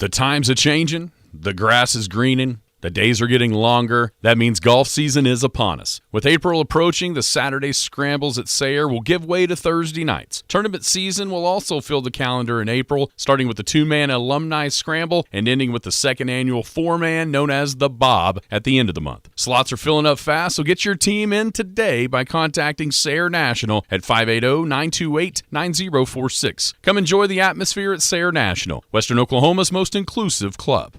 The times are changing, the grass is greening, the days are getting longer. That means golf season is upon us. With April approaching, the Saturday scrambles at Sayre will give way to Thursday nights. Tournament season will also fill the calendar in April, starting with the two-man alumni scramble and ending with the second annual four-man known as the Bob at the end of the month. Slots are filling up fast, so get your team in today by contacting Sayre National at 580-928-9046. Come enjoy the atmosphere at Sayre National, Western Oklahoma's most inclusive club.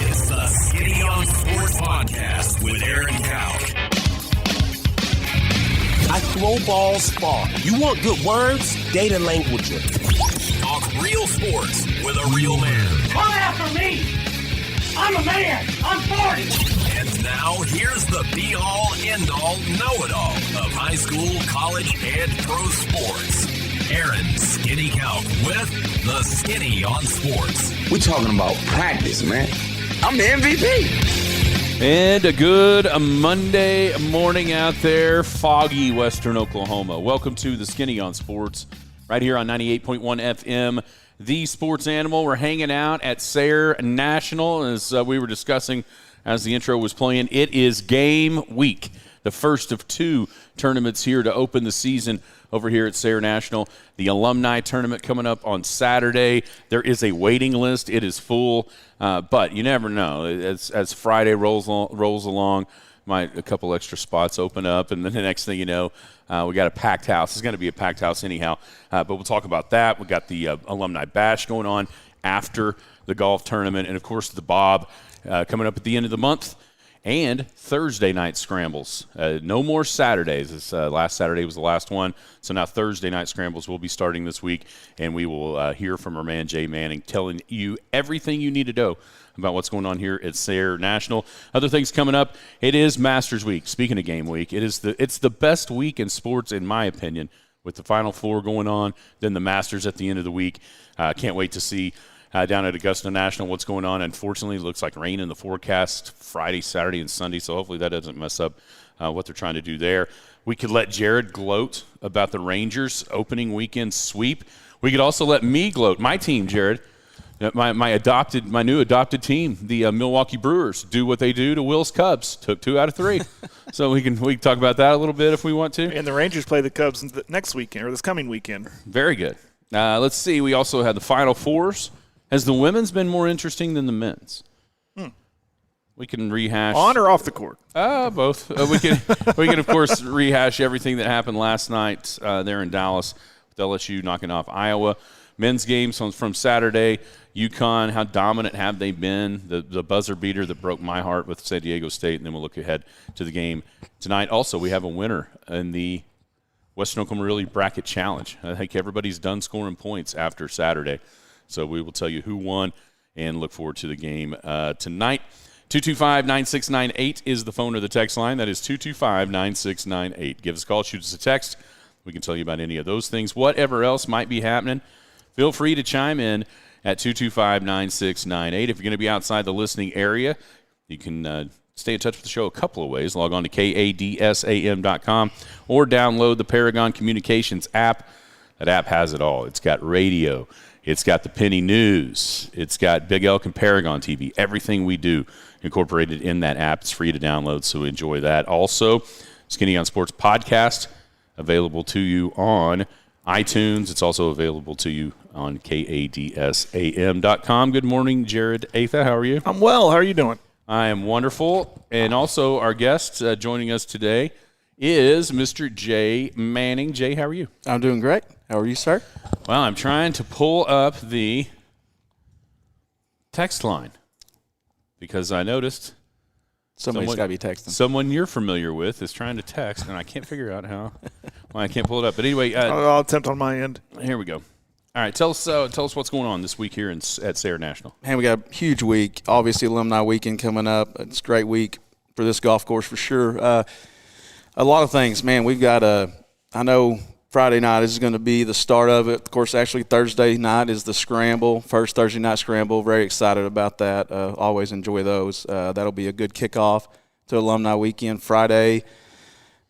It's the Skinny on Sports Podcast with Aaron Cowk. I throw balls far. You want good words? Data language. Talk real sports with a real man. Come after me! I'm a man! I'm 40! And now, here's the be-all, end-all, know-it-all of high school, college, and pro sports. Aaron Skinny Cowk with the Skinny on Sports. We're talking about practice, man. I'm the MVP. And a good Monday morning out there, foggy Western Oklahoma. Welcome to the Skinny on Sports, right here on 98.1 FM, the Sports Animal. We're hanging out at Sayre National, as we were discussing as the intro was playing. It is game week, the first of two tournaments here to open the season over here at Sayre National. The alumni tournament coming up on Saturday. There is a waiting list. It is full, but you never know. As Friday rolls along, a couple extra spots open up, and then the next thing you know, we got a packed house. It's going to be a packed house anyhow, but we'll talk about that. We got the alumni bash going on after the golf tournament, and of course the Bob coming up at the end of the month. And Thursday night scrambles. No more Saturdays. This last Saturday was the last one. So now Thursday night scrambles will be starting this week, and we will hear from our man Jay Manning telling you everything you need to know about what's going on here at Sayre National. Other things coming up, it is Masters Week. Speaking of game week, it's the best week in sports, in my opinion, with the Final Four going on, then the Masters at the end of the week. Can't wait to see down at Augusta National what's going on. Unfortunately, it looks like rain in the forecast Friday, Saturday, and Sunday, so hopefully that doesn't mess up what they're trying to do there. We could let Jared gloat about the Rangers opening weekend sweep. We could also let me gloat, my team, Jared, my new adopted team, the Milwaukee Brewers, do what they do to Will's Cubs. Took 2 out of 3. So we can talk about that a little bit if we want to. And the Rangers play the Cubs next weekend, or this coming weekend. Very good. Let's see. We also had the Final Fours. Has the women's been more interesting than the men's? We can rehash. On or off the court? Both. We can of course rehash everything that happened last night there in Dallas with LSU knocking off Iowa. Men's games from Saturday. UConn, how dominant have they been? The buzzer beater that broke my heart with San Diego State, and then we'll look ahead to the game tonight. Also, we have a winner in the Western Oklahoma Really Bracket Challenge. I think everybody's done scoring points after Saturday. So we will tell you who won and look forward to the game tonight. 225-9698 is the phone or the text line. That is 225-9698. Give us a call, shoot us a text. We can tell you about any of those things. Whatever else might be happening, feel free to chime in at 225-9698. If you're going to be outside the listening area, you can stay in touch with the show a couple of ways. Log on to kadsam.com or download the Paragon Communications app. That app has it all. It's got radio. It's got the Penny News. It's got Big Elk and Paragon TV. Everything we do incorporated in that app. It's free to download, so enjoy that. Also, Skinny on Sports podcast available to you on iTunes. It's also available to you on kadsam.com. Good morning, Jared Atha. How are you? I'm well. How are you doing? I am wonderful. And also our guest joining us today is Mr. Jay Manning. Jay, how are you? I'm doing great. How are you, sir? Well, I'm trying to pull up the text line because I noticed somebody's got to be texting. Someone you're familiar with is trying to text, and I can't figure out how. Well, I can't pull it up. But anyway. I'll attempt on my end. Here we go. All right, tell us what's going on this week here at Sayre National. Man, we got a huge week. Obviously, Alumni Weekend coming up. It's a great week for this golf course for sure. A lot of things. Man, we've got I know Friday night is going to be the start of it. Of course, actually Thursday night is the scramble, first Thursday night scramble. Very excited about that. Always enjoy those. That'll be a good kickoff to Alumni Weekend. Friday,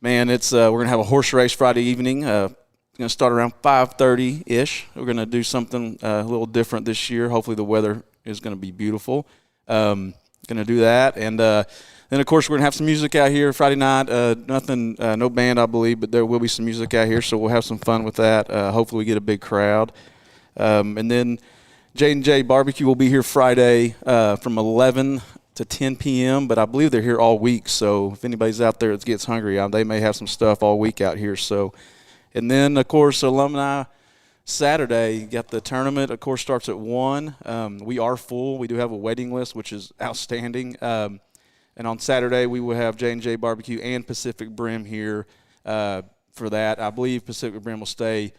Man, it's we're gonna have a horse race Friday evening. It's gonna start around 5:30-ish. We're gonna do something a little different this year. Hopefully, the weather is gonna be beautiful. Gonna do that, and then of course we're gonna have some music out here Friday night. Nothing, no band, I believe, but there will be some music out here, so we'll have some fun with that. Hopefully, we get a big crowd, and then J&J Barbecue will be here Friday from 11 to 10 p.m., but I believe they're here all week, so if anybody's out there that gets hungry, they may have some stuff all week out here. So, and then, of course, Alumni Saturday, you got the tournament, of course, starts at 1. We are full. We do have a waiting list, which is outstanding. And on Saturday, we will have J&J Barbecue and Pacific Brim here for that. I believe Pacific Brim will stay.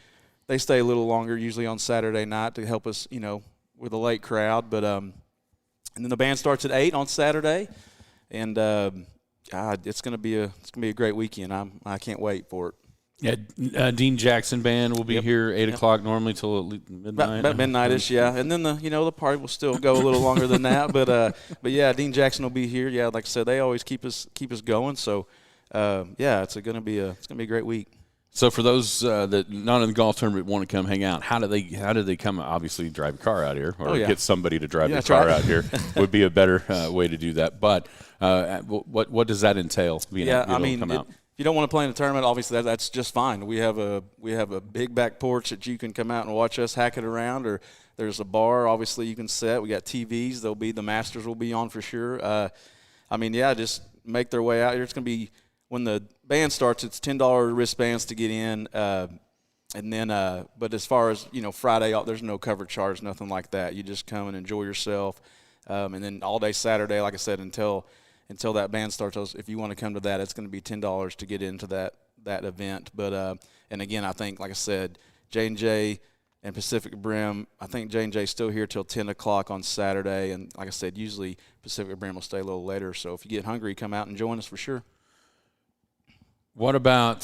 They stay a little longer usually on Saturday night to help us, with a late crowd. But and then the band starts at 8 on Saturday, and it's gonna be a great weekend. I can't wait for it. Yeah, Dean Jackson Band will be here 8 o'clock normally till midnight. About midnight-ish, yeah. And then the party will still go a little longer than that. But yeah, Dean Jackson will be here. Yeah, like I said, they always keep us going. So yeah, it's gonna be a great week. So for those that not in the golf tournament want to come hang out, how do they come? Obviously, drive a car out here, or get somebody to drive their car out here would be a better way to do that. But what does that entail? Being able to come out? If you don't want to play in a tournament, obviously that's just fine. We have a big back porch that you can come out and watch us hack it around, or there's a bar. Obviously, you can set. We got TVs. The Masters will be on for sure. Just make their way out here. It's gonna be. When the band starts, it's $10 wristbands to get in, and then. But as far as Friday, there's no cover charge, nothing like that. You just come and enjoy yourself, and then all day Saturday, like I said, until that band starts. If you want to come to that, it's going to be $10 to get into that event. But and again, I think, like I said, J&J and Pacific Brim. I think J&J is still here till 10 o'clock on Saturday, and like I said, usually Pacific Brim will stay a little later. So if you get hungry, come out and join us for sure. What about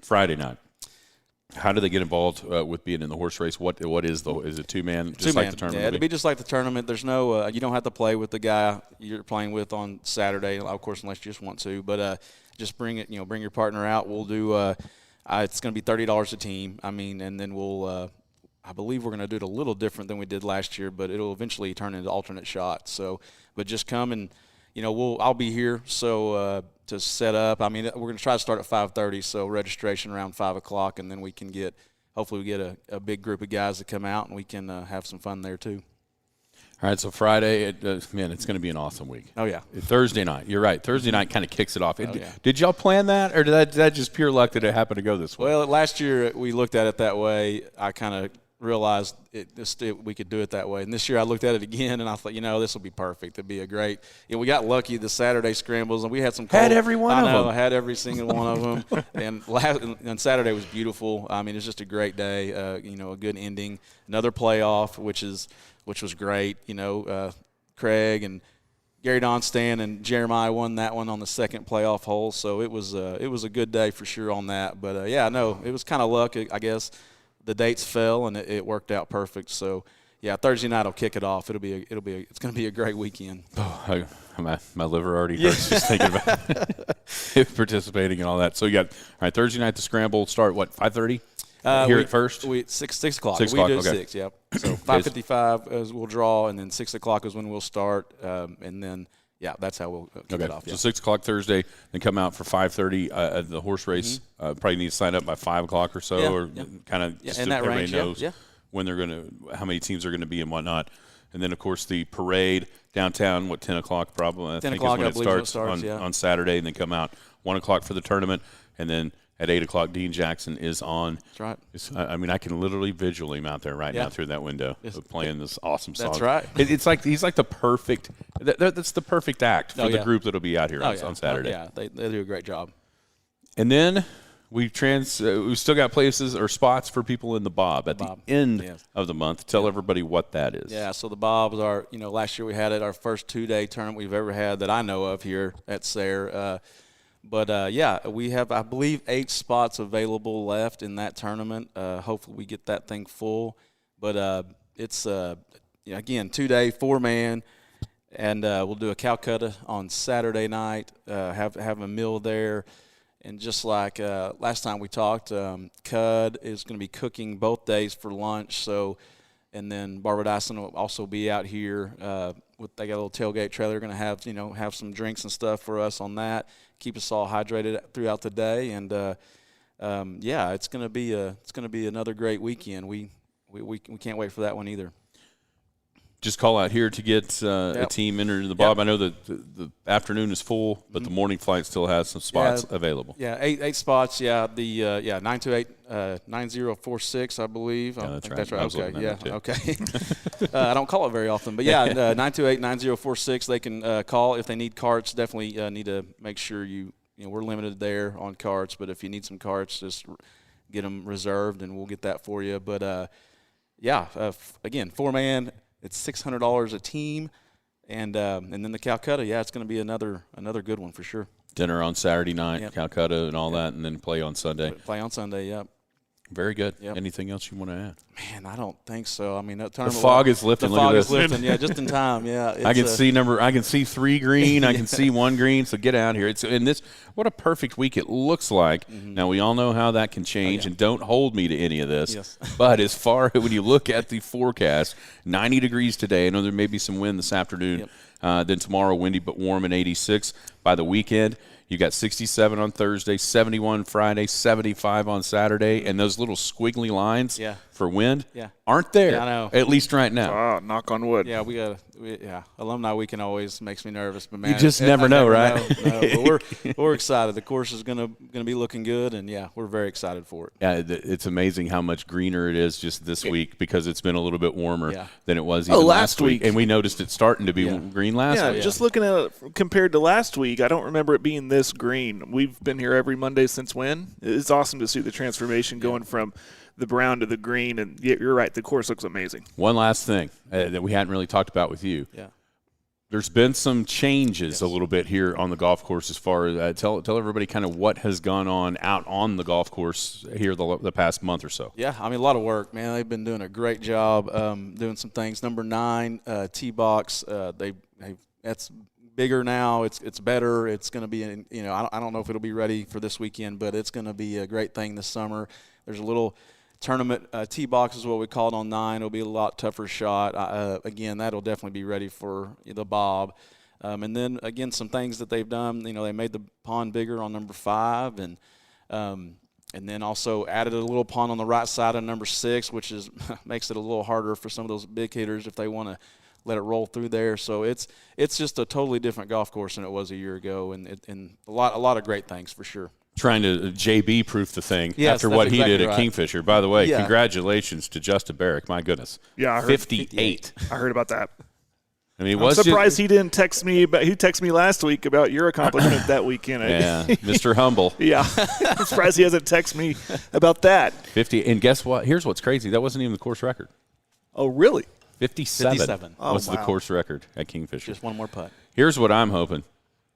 Friday night? How do they get involved with being in the horse race? What is it two-man, just like the tournament? Yeah, it'll be just like the tournament. There's no you don't have to play with the guy you're playing with on Saturday, of course, unless you just want to. But just bring it, bring your partner out. We'll do. It's going to be $30 a team. And then we'll. I believe we're going to do it a little different than we did last year, but it'll eventually turn into alternate shots. So, but just come and I'll be here. So. To set up. We're going to try to start at 5:30, so registration around 5 o'clock, and then hopefully we get a big group of guys to come out, and we can have some fun there too. All right, so Friday, it's going to be an awesome week. Oh, yeah. Thursday night, you're right. Thursday night kind of kicks it off. Did y'all plan that, or did that just pure luck that it happened to go this way? Well, last year we looked at it that way. I kind of realized we could do it that way. And this year I looked at it again, and I thought, this will be perfect. It'd be a great we got lucky the Saturday scrambles, and we had some cold. Had every one of them. I had every single one of them. And Saturday was beautiful. It's just a great day, a good ending. Another playoff, which was great. Craig and Gary Donstan and Jeremiah won that one on the second playoff hole. So it was a good day for sure on that. But, it was kind of luck, I guess. The dates fell, and it worked out perfect. So, yeah, Thursday night will kick it off. It's going to be a great weekend. Oh, my liver already hurts just thinking about it, participating and all that. So you got Thursday night the scramble start 5:30 here at first. 6 o'clock. 6 o'clock. We do okay. 6. Yep. So 5:55 is we'll draw, and then 6 o'clock is when we'll start, and then. Yeah, that's how we'll kick it off. Yeah. So 6 o'clock Thursday, then come out for 5:30 at the horse race. Probably need to sign up by 5 o'clock or so, kind of just in that everybody range. knows when they're how many teams are going to be and whatnot. And then, of course, the parade downtown, 10 o'clock probably, I think is when it starts on Saturday, and then come out 1 o'clock for the tournament, and then at 8 o'clock, Dean Jackson is on. That's right. I can literally visual him out there now through that window playing this awesome song. That's right. It's like he's like the perfect. That's the perfect act for the group that'll be out here on Saturday. They do a great job. And then we've still got places or spots for people in the Bob at the end of the month. Tell everybody what that is. Yeah, so the Bob's are, last year we had it, our first 2-day tournament we've ever had that I know of here at Sayre. But, we have, I believe, 8 spots available left in that tournament. Hopefully we get that thing full. But it's, again, 2-day, 4-man, and we'll do a Calcutta on Saturday night, have a meal there. And just like last time we talked, Cud is going to be cooking both days for lunch. So, and then Barbara Dyson will also be out here. They got a little tailgate trailer. They're going to have some drinks and stuff for us on that. Keep us all hydrated throughout the day. And it's going to be another great weekend. We can't wait for that one either. Just call out here to get a team entered in the Bob. I know that the afternoon is full, but the morning flight still has some spots available. Yeah, eight spots. Yeah, the 928-9046, I believe. Yeah, that's right. That's right. Okay. Yeah. Okay. Okay. I don't call it very often, but yeah, 928-9046. They can call if they need carts. Definitely need to make sure we're limited there on carts, but if you need some carts, just get them reserved, and we'll get that for you. But again, 4-man. It's $600 a team, and then the Calcutta. Yeah, it's going to be another good one for sure. Dinner on Saturday night, Calcutta and all that, and then play on Sunday. Play on Sunday, yep. Very good. Yep. Anything else you want to add? Man, I don't think so. I mean, that the tournament. fog is lifting. The Look fog at is this. lifting. Yeah, just in time. Yeah, I can see 3 green. I can see 1 green. So get out here. What a perfect week it looks like. Mm-hmm. Now we all know how that can change, and don't hold me to any of this. Yes. But as far when you look at the forecast, 90 degrees today. I know there may be some wind this afternoon. Yep. Then tomorrow, windy but warm and 86. By the weekend, you got 67 on Thursday, 71 Friday, 75 on Saturday, and those little squiggly lines for wind aren't there. Yeah, I know. At least right now. Knock on wood. Yeah, Alumni Weekend always makes me nervous, but man, you just never know, right? No, but we're excited. The course is gonna be looking good, and we're very excited for it. Yeah, it's amazing how much greener it is just this week because it's been a little bit warmer than it was even last week, and we noticed it starting to be green last week. Yeah, just looking at it compared to last week, I don't remember it being this green. We've been here every Monday since when? It's awesome to see the transformation going from the brown to the green, and you're right, the course looks amazing. One last thing that we hadn't really talked about with you. Yeah. There's been some changes a little bit here on the golf course as far as tell everybody kind of what has gone on out on the golf course here the past month or so. Yeah, I mean, a lot of work, man. They've been doing a great job doing some things. Number 9, tee box, that's bigger now. It's better. It's going to be, I don't know if it'll be ready for this weekend, but it's going to be a great thing this summer. There's a little tournament tee box is what we call it on 9. It'll be a lot tougher shot. Again, that'll definitely be ready for the Bob. And then, again, some things that they've done. They made the pond bigger on number 5, and then also added a little pond on the right side of number 6, which makes it a little harder for some of those big hitters if they want to let it roll through there. So it's just a totally different golf course than it was a year ago, and a lot of great things for sure. Trying to JB-proof the thing after what he did at Kingfisher. By the way, congratulations to Justin Barrick. My goodness. Yeah, I heard 58. I heard about that. I mean, I'm surprised he didn't text me. But he texted me last week about your accomplishment that weekend. Yeah, Mr. Humble. Yeah, I'm surprised he hasn't texted me about that. 50, and guess what? Here's what's crazy. That wasn't even the course record. Oh, really? 57 was the course record at Kingfisher. Just one more putt. Here's what I'm hoping.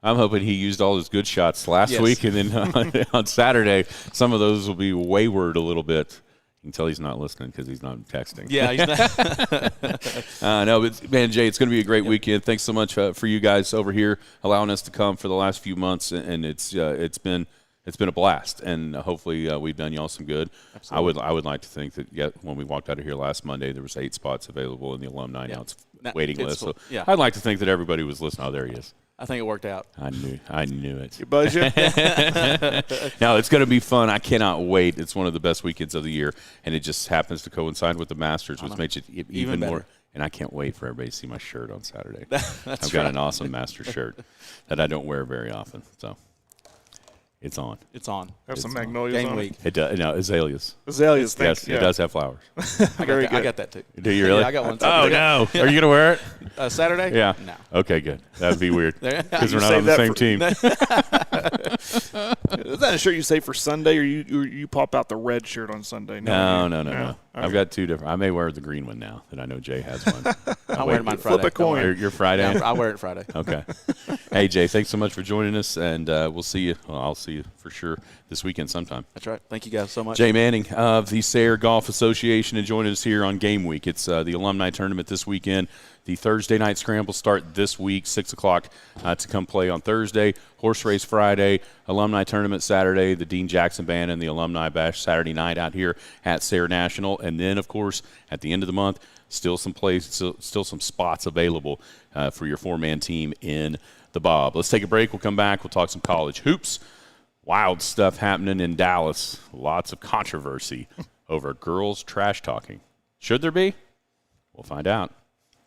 I'm hoping he used all his good shots last week, and then on Saturday, some of those will be wayward a little bit. You can tell he's not listening because he's not texting. Yeah, he's not. No, but, man, Jay, it's going to be a great weekend. Thanks so much for you guys over here allowing us to come for the last few months, and it's been a blast, and hopefully we've done y'all some good. Absolutely. I would like to think that when we walked out of here last Monday, there was 8 spots available in the alumni announced waiting list. So I'd like to think that everybody was listening. Oh, there he is. I think it worked out. I knew it. You buzz you? No, it's going to be fun. I cannot wait. It's one of the best weekends of the year, and it just happens to coincide with the Masters, which makes it even more. And I can't wait for everybody to see my shirt on Saturday. I've got an awesome Masters shirt that I don't wear very often, so. It's on. It's on. Have some magnolias Game on week. It does. No, azaleas. Azaleas, thanks. Yes, it does have flowers. Very good. I got that too. Do you really? Yeah, I got one too. Oh, no. Are you going to wear it? Saturday? Yeah. No. Okay, good. That would be weird because we're not save on the that same team. Is that a shirt you save for Sunday, or you pop out the red shirt on Sunday? No. I've got two different. I may wear the green one now that I know Jay has one. I'll wear mine Friday. Flip a coin. Your Friday? Yeah, I'll wear it Friday. Okay. Hey, Jay, thanks so much for joining us, and we'll see you. Well, I'll see you for sure this weekend sometime. That's right. Thank you guys so much. Jay Manning of the Sayre Golf Association and joining us here on Game Week. It's the alumni tournament this weekend. The Thursday night scramble start this week, 6 o'clock to come play on Thursday. Horse race Friday, alumni tournament Saturday, the Dean Jackson Band and the Alumni Bash Saturday night out here at Sayre National. And then, of course, at the end of the month, still some spots available for your four-man team in the Bob. Let's take a break. We'll come back. We'll talk some college hoops. Wild stuff happening in Dallas. Lots of controversy over girls trash talking. Should there be? We'll find out.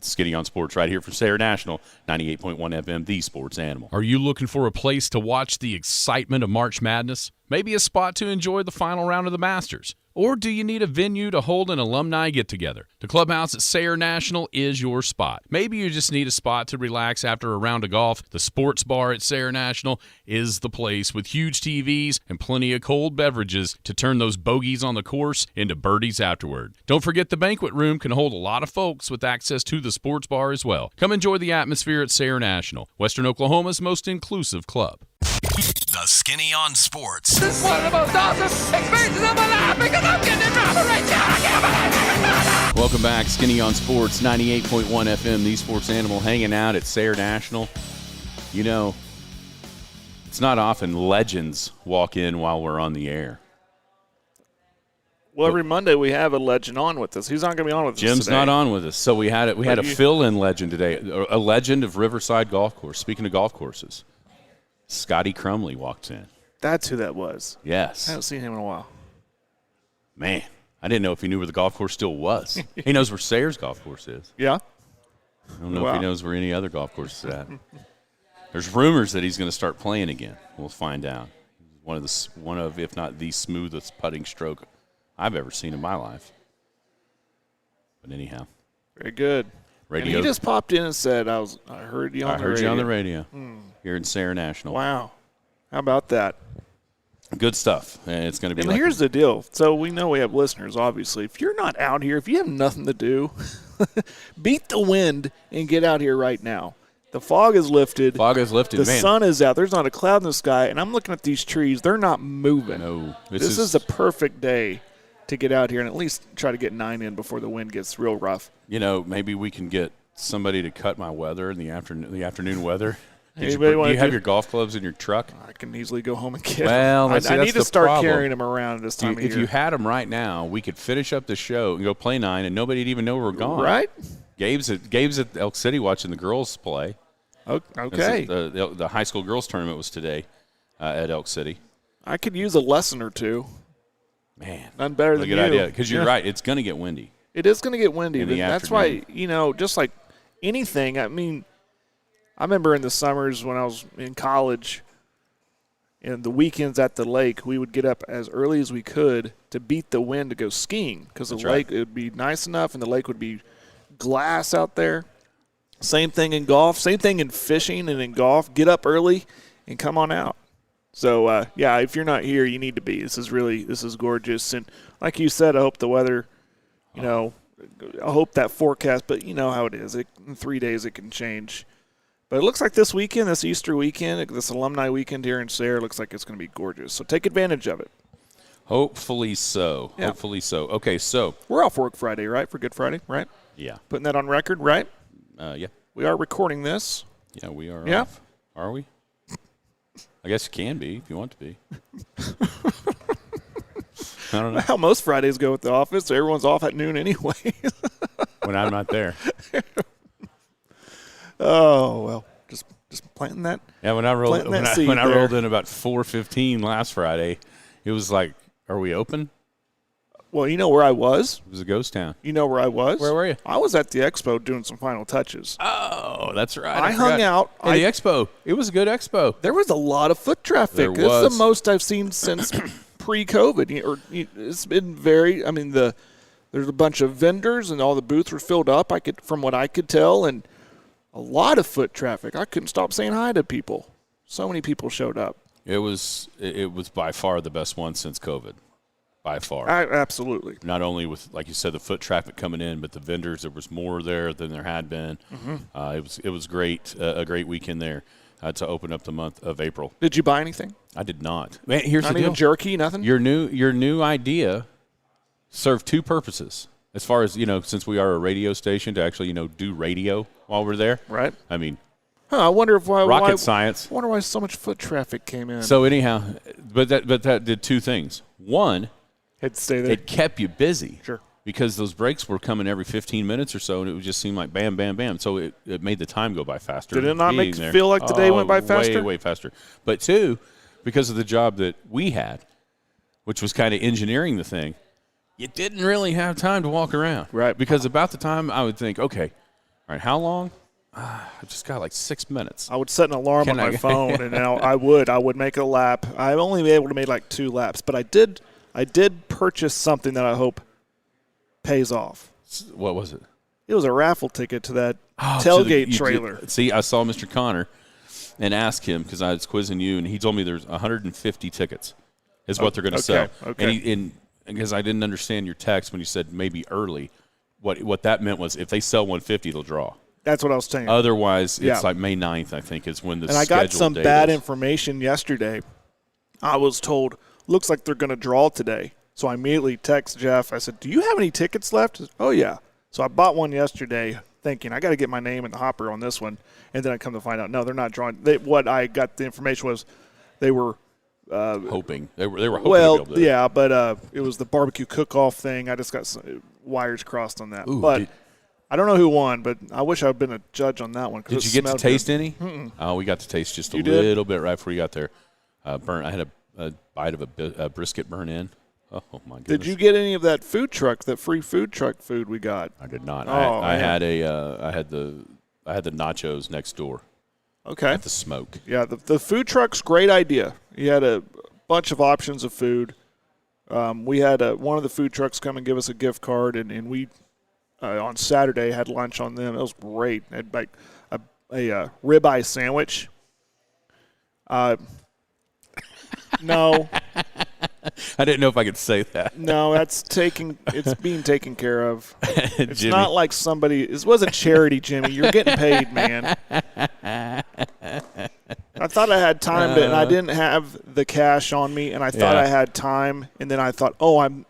Skinny on Sports right here from Sayre National, 98.1 FM, the sports animal. Are you looking for a place to watch the excitement of March Madness? Maybe a spot to enjoy the final round of the Masters? Or do you need a venue to hold an alumni get-together? The clubhouse at Sayre National is your spot. Maybe you just need a spot to relax after a round of golf. The sports bar at Sayre National is the place with huge TVs and plenty of cold beverages to turn those bogeys on the course into birdies afterward. Don't forget the banquet room can hold a lot of folks with access to the sports bar as well. Come enjoy the atmosphere at Sayre National, Western Oklahoma's most inclusive club. The Skinny on Sports. This is one of the most awesome experiences of my life because I'm getting in trouble right now. I can't believe it. Welcome back, Skinny on Sports, 98.1 FM, the sports animal, hanging out at Sayre National. You know, it's not often legends walk in while we're on the air. Well, every Monday we have a legend on with us. Who's not going to be on with us today? Jim's not on with us, so we had a fill-in legend today, a legend of Riverside Golf Course. Speaking of golf courses, Scotty Crumley walked in. That's who that was. Yes. I haven't seen him in a while. Man, I didn't know if he knew where the golf course still was. He knows where Sayre's golf course is. Yeah? I don't know if he knows where any other golf course is at. There's rumors that he's going to start playing again. We'll find out. One of, if not the smoothest putting stroke I've ever seen in my life. But anyhow. Very good. Radio. And he just popped in and said, I heard you on the radio. I heard you on the radio here in Sayre National. Wow. How about that? Good stuff. And it's going to be And here's the deal. So we know we have listeners, obviously. If you're not out here, if you have nothing to do, beat the wind and get out here right now. The fog is lifted. The sun is out. There's not a cloud in the sky. And I'm looking at these trees. They're not moving. No. This is a perfect day to get out here and at least try to get 9 in before the wind gets real rough. You know, maybe we can get somebody to cut my weather in the afternoon weather. Do you have your golf clubs in your truck? I can easily go home and get them. I need to start carrying them around this time of year. If you had them right now, we could finish up the show and go play 9, and nobody'd even know we're gone. Right? Gabe's at Elk City watching the girls play. Okay. The high school girls tournament was today at Elk City. I could use a lesson or two. Man. None better than you. Good idea, because you're right. It's going to get windy. It is going to get windy. In the that's why, just like anything, I mean, I remember in the summers when I was in college and the weekends at the lake, we would get up as early as we could to beat the wind to go skiing because the lake, it would be nice enough and the lake would be glass out there. Same thing in golf. Same thing in fishing and in golf. Get up early and come on out. So, if you're not here, you need to be. This is gorgeous. And like you said, I hope the weather, I hope that forecast, but you know how it is. In 3 days it can change. But it looks like this weekend, this Easter weekend, this alumni weekend here in Sayre, looks like it's going to be gorgeous. So take advantage of it. Hopefully so. Yeah. Hopefully so. Okay, so. We're off work Friday, right? For Good Friday, right? Yeah. Putting that on record, right? Yeah. We are recording this. Yeah, we are Yeah. off. Are we? I guess you can be if you want to be. I don't know. How most Fridays go at the office. So everyone's off at noon anyway. When I'm not there. Oh, well, just planting that. Yeah, when I rolled in about 4:15 last Friday, it was like, are we open? Well, you know where I was? It was a ghost town. You know where I was? Where were you? I was at the expo doing some final touches. Oh, that's right. I hung out. At the expo. It was a good expo. There was a lot of foot traffic. This is the most I've seen since pre-COVID. It's been very, there's a bunch of vendors and all the booths were filled up, from what I could tell, and a lot of foot traffic. I couldn't stop saying hi to people. So many people showed up. It was by far the best one since COVID. by far. Absolutely. Not only with, like you said, the foot traffic coming in, but the vendors. There was more there than there had been. It was great, a great weekend there to open up the month of April. Did you buy anything? I did not. Man, here's not the deal. Even jerky, nothing. Your new idea served two purposes. As far as, since we are a radio station, to actually, do radio while we're there. Right. I mean, I wonder if rocket science. I wonder why so much foot traffic came in. So anyhow, but that did two things. One, had to stay there. It kept you busy. Sure. Because those breaks were coming every 15 minutes or so, and it would just seem like bam, bam, bam. So it made the time go by faster. Did it not make you feel like the day went by faster? Way faster. But two, because of the job that we had, which was kind of engineering the thing, you didn't really have time to walk around. Right. Because about the time I would think, okay, all right, how long? I've just got like 6 minutes. I would set an alarm on my phone, and I would make a lap. I've only been able to make like 2 laps, but I did purchase something that I hope pays off. What was it? It was a raffle ticket to that tailgate trailer. See, I saw Mr. Connor and asked him, because I was quizzing you, and he told me there's 150 tickets is what they're going to sell. Okay. And because I didn't understand your text when you said maybe early, what that meant was if they sell 150, they'll draw. That's what I was saying. Otherwise, it's like May 9th, I think, is when the scheduled date is. And I got some bad information yesterday. I was told, looks like they're going to draw today. So I immediately text Jeff. I said, do you have any tickets left? Said, oh, yeah. So I bought one yesterday thinking, I got to get my name in the hopper on this one. And then I come to find out, no, they're not drawing. What I got the information was they were hoping. They were hoping well, to be able to. Yeah, but it was the barbecue cook-off thing. I just got some wires crossed on that. Ooh, but I don't know who won, but I wish I had been a judge on that one. Did you get to taste any? Mm-mm. Oh, we got to taste just a did? little bit right before you got there. I had a bite of a brisket burn in. Oh, my goodness. Did you get any of that food truck, that free food truck food we got? I did not. Oh, I had the nachos next door. Okay. At the smoke. Yeah, the food truck's great idea. You had a bunch of options of food. We had one of the food trucks come and give us a gift card, and we on Saturday had lunch on them. It was great. They had like a ribeye sandwich. No. I didn't know if I could say that. No, it's being taken care of. It's Jimmy. Not like somebody. It wasn't charity, Jimmy. You're getting paid, man. I thought I had time, and I didn't have the cash on me, and I thought I had time, and then I thought,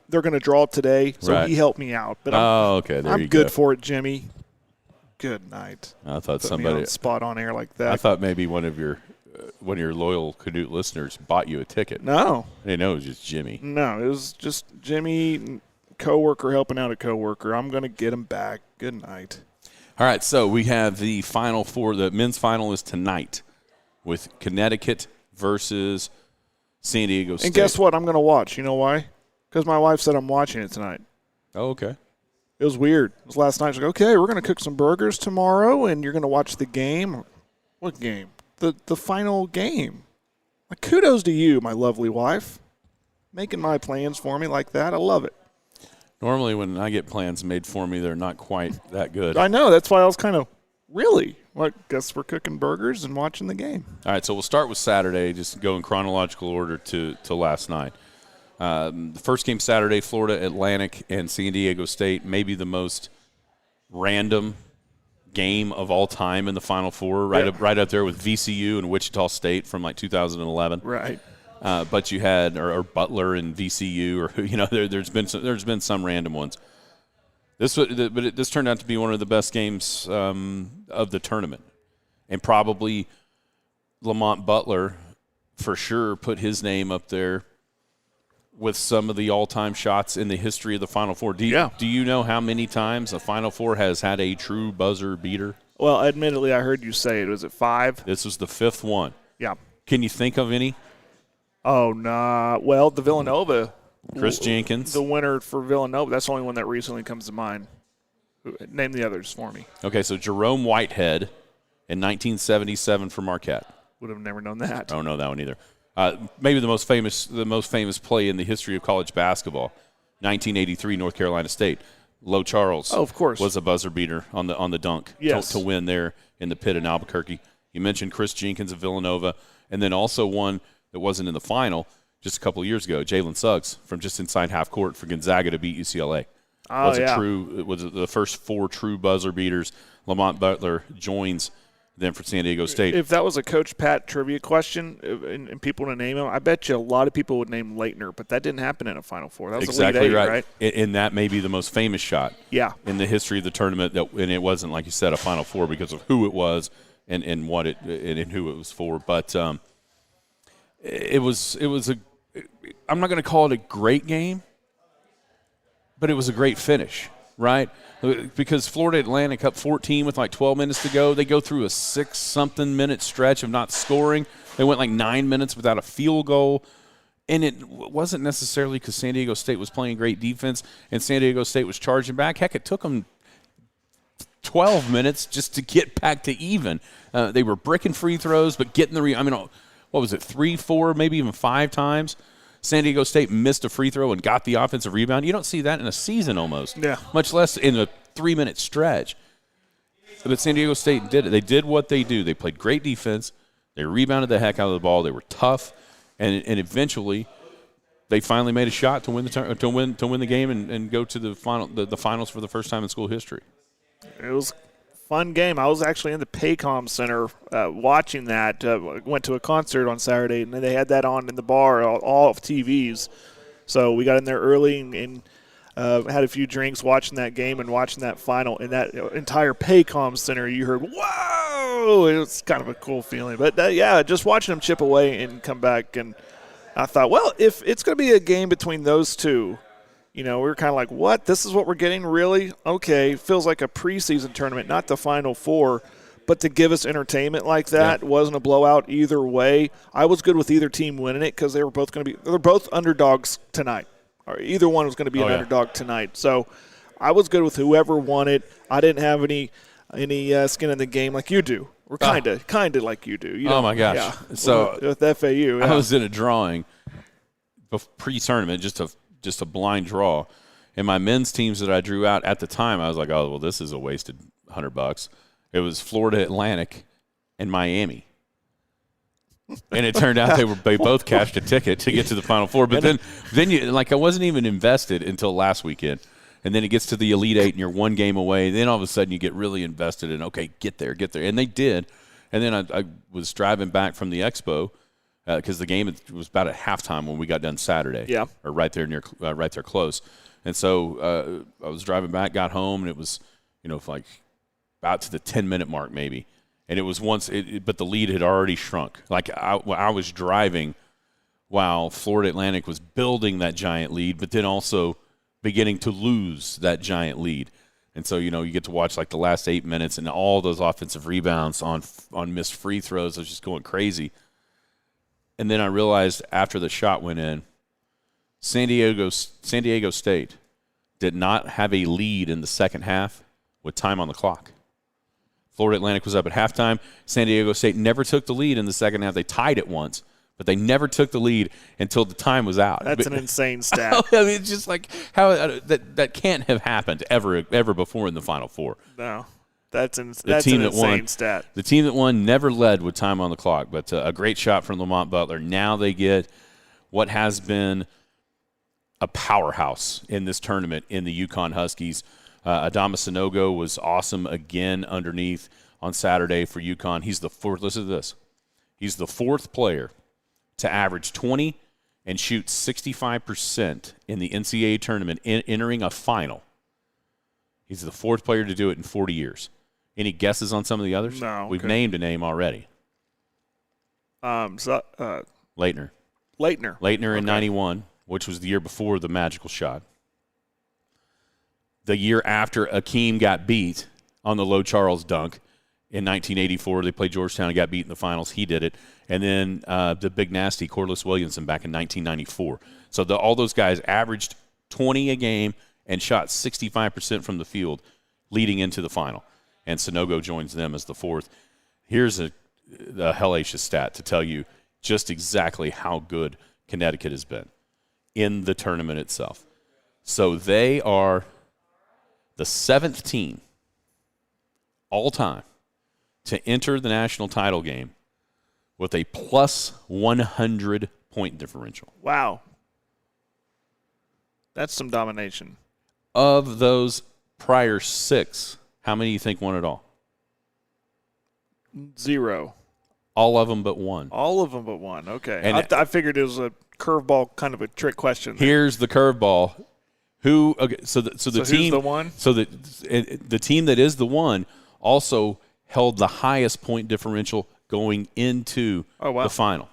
they're going to draw today, so he helped me out. But I'm good for it, Jimmy. Good night. I thought Put somebody me on spot on air like that. I thought maybe one of your loyal Canute listeners bought you a ticket. No. I didn't know it was just Jimmy. No, it was just Jimmy, coworker helping out a coworker. I'm going to get him back. Good night. All right, so we have the Final Four. The men's final is tonight with Connecticut versus San Diego State. And guess what? I'm going to watch. You know why? Because my wife said I'm watching it tonight. Oh, okay. It was weird. It was last night. She's like, okay, we're going to cook some burgers tomorrow, and you're going to watch the game. What game? The final game. Like, kudos to you, my lovely wife, making my plans for me like that. I love it. Normally when I get plans made for me, they're not quite that good. I know. That's why I was kind of, really? Well, I guess we're cooking burgers and watching the game. All right, so we'll start with Saturday, just go in chronological order to last night. The first game Saturday, Florida Atlantic and San Diego State, maybe the most random game of all time in the Final Four, right up there with VCU and Wichita State from like 2011. Right. But you had or Butler and VCU, or there's been some random ones. This turned out to be one of the best games of the tournament, and probably Lamont Butler for sure put his name up there with some of the all-time shots in the history of the Final Four. Do you know how many times the Final Four has had a true buzzer beater? Well, admittedly, I heard you say it. Was it 5? This was the 5th one. Yeah. Can you think of any? Oh, nah. Well, the Villanova. Chris Jenkins. The winner for Villanova. That's the only one that recently comes to mind. Name the others for me. Okay, so Jerome Whitehead in 1977 for Marquette. Would have never known that. I don't know that one either. Maybe the most famous play in the history of college basketball, 1983 North Carolina State. Low Charles, of course, was a buzzer beater on the dunk to win there in the pit in Albuquerque. You mentioned Chris Jenkins of Villanova, and then also one that wasn't in the final, just a couple of years ago, Jalen Suggs from just inside half court for Gonzaga to beat UCLA. Oh, It was the first 4 true buzzer beaters. Lamont Butler joins them for San Diego State. If that was a Coach Pat trivia question and people to name him, I bet you a lot of people would name Leitner, but that didn't happen in a Final Four. That was exactly Elite Eight, right? And that may be the most famous shot in the history of the tournament. And it wasn't, like you said, a Final Four because of who it was and what it and who it was for. But it was I'm not going to call it a great game, but it was a great finish, right? Because Florida Atlantic up 14 with like 12 minutes to go. They go through a 6-something minute stretch of not scoring. They went like 9 minutes without a field goal. And it wasn't necessarily because San Diego State was playing great defense and San Diego State was charging back. Heck, it took them 12 minutes just to get back to even. They were bricking free throws, but getting what was it, 3, 4, maybe even 5 times? San Diego State missed a free throw and got the offensive rebound. You don't see that in a season almost, much less in a 3-minute stretch. But San Diego State did it. They did what they do. They played great defense. They rebounded the heck out of the ball. They were tough, and eventually they finally made a shot to win the game and go to the finals for the first time in school history. It was a fun game. I was actually in the Paycom Center watching that. Went to a concert on Saturday, and they had that on in the bar, all of TVs. So we got in there early and had a few drinks watching that game and watching that final. In that entire Paycom Center, you heard, whoa! It was kind of a cool feeling. But, just watching them chip away and come back. And I thought, well, if it's going to be a game between those two, we were kind of like, what? This is what we're getting? Really? Okay. Feels like a preseason tournament, not the Final Four. But to give us entertainment like that wasn't a blowout either way. I was good with either team winning it because they're both underdogs tonight. Or either one was going to be an underdog tonight. So I was good with whoever won it. I didn't have any skin in the game like you do. Or kind of like you do. Oh my gosh! Yeah. So with FAU, I was in a drawing pre-tournament, just a blind draw, and my men's teams that I drew out at the time, I was like, oh well, this is a wasted $100. It was Florida Atlantic and Miami. And it turned out they both cashed a ticket to get to the Final Four. But then you I wasn't even invested until last weekend. And then it gets to the Elite Eight and you're one game away. Then all of a sudden you get really invested in, okay, get there. And they did. And then I was driving back from the Expo because the game was about at halftime when we got done Saturday. Yeah. Or right there close. And so I was driving back, got home, and it was, like about to the 10-minute mark maybe. And it was but the lead had already shrunk. Like I was driving while Florida Atlantic was building that giant lead, but then also beginning to lose that giant lead. And so, you get to watch like the last 8 minutes and all those offensive rebounds on missed free throws. I was just going crazy. And then I realized after the shot went in, San Diego State did not have a lead in the second half with time on the clock. Florida Atlantic was up at halftime. San Diego State never took the lead in the second half. They tied it once, but they never took the lead until the time was out. That's an insane stat. I mean, it's just like how that can't have happened ever before in the Final Four. No, that's an insane stat. The team that won never led with time on the clock, but a great shot from Lamont Butler. Now they get what has been a powerhouse in this tournament in the UConn Huskies. Adama Sanogo was awesome again underneath on Saturday for UConn. He's the fourth. Listen to this. He's the fourth player to average 20 and shoot 65% in the NCAA tournament entering a final. He's the fourth player to do it in 40 years. Any guesses on some of the others? No. Okay. We've named a name already. Leitner. Leitner in 91, which was the year before the magical shot. The year after Akeem got beat on the Low Charles dunk in 1984, they played Georgetown and got beat in the finals. He did it. And then the big nasty Corliss Williamson back in 1994. So all those guys averaged 20 a game and shot 65% from the field leading into the final. And Sanogo joins them as the fourth. Here's a hellacious stat to tell you just exactly how good Connecticut has been in the tournament itself. So they are the 7th team all time to enter the national title game with a plus 100 point differential. Wow. That's some domination. Of those prior 6, how many do you think won it all? 0. All of them but one. All of them but one. Okay. And I figured it was a curveball, kind of a trick question. Here's the curveball. Who? Okay, so the team. Who's the one? So the team that is the one also held the highest point differential going into the final.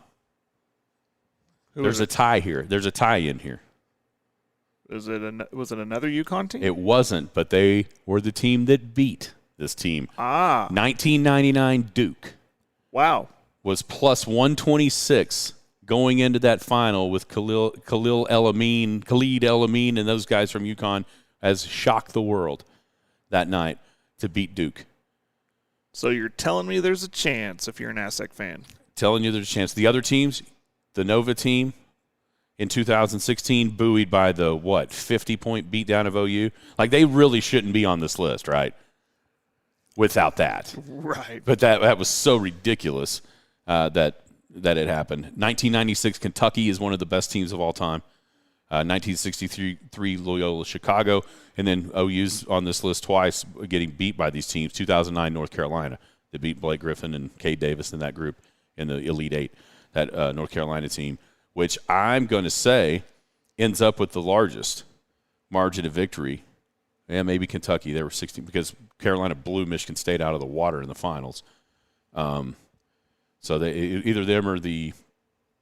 There's a tie here. There's a tie in here. Was it another UConn team? It wasn't, but they were the team that beat this team. 1999 Duke. Wow. Was plus 126 going into that final with Khalid El-Amin, and those guys from UConn has shocked the world that night to beat Duke. So you're telling me there's a chance if you're an Aztec fan? Telling you there's a chance. The other teams, the Nova team in 2016, buoyed by the, 50-point beatdown of OU? Like, they really shouldn't be on this list, right? Without that. Right. But that was so ridiculous that it happened. 1996 Kentucky is one of the best teams of all time. 1963 Loyola Chicago, and then OU's on this list twice, getting beat by these teams. 2009 North Carolina, they beat Blake Griffin and Cade Davis in that group in the Elite Eight. That North Carolina team, which I'm going to say ends up with the largest margin of victory. Yeah, maybe Kentucky. They were 16 because Carolina blew Michigan State out of the water in the finals. So they either them or the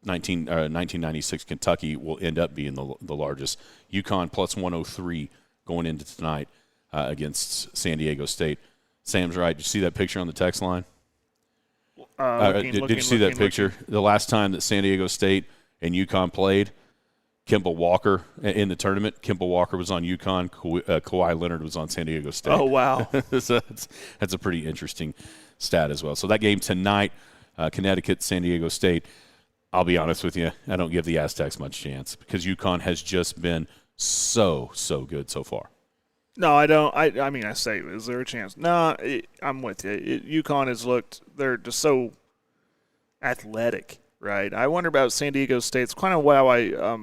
1996 Kentucky will end up being the largest. UConn plus 103 going into tonight against San Diego State. Sam's right. Did you see that picture on the text line? Did you see that picture? The last time that San Diego State and UConn played, Kimball Walker in the tournament. Kimball Walker was on UConn. Kawhi Leonard was on San Diego State. Oh, wow. So that's a pretty interesting stat as well. So that game tonight, Connecticut, San Diego State, I'll be honest with you, I don't give the Aztecs much chance because UConn has just been so good so far. No, I don't. I mean, I say, is there a chance? No, I'm with you. UConn has looked, they're just so athletic, right? I wonder about San Diego State. It's kind of how I